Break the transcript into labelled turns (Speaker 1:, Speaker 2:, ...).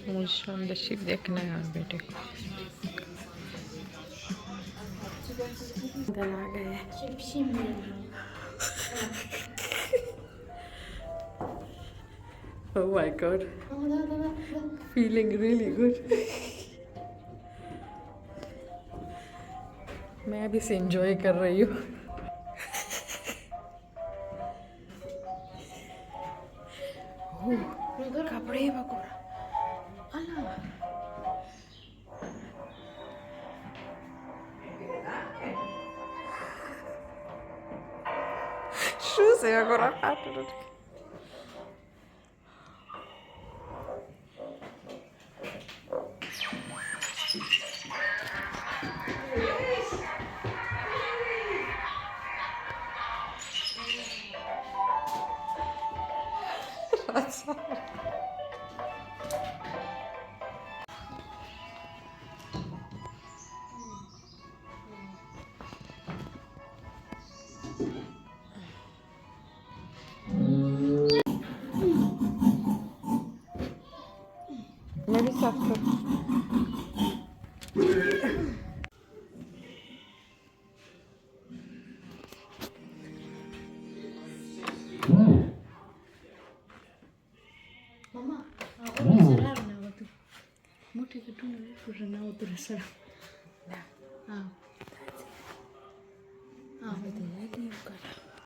Speaker 1: मुझे on the ship देखना है और बेटे को इधर आ गए। Oh my god, feeling really good. मैं अभी से enjoy कर रही हूँ। कपड़े पकड़ा अल्लाह शू से agora मैं भी साफ कर
Speaker 2: Mama, udah salah na waktu. Mau tiga tuh nih, udah na waktu salah. Ah.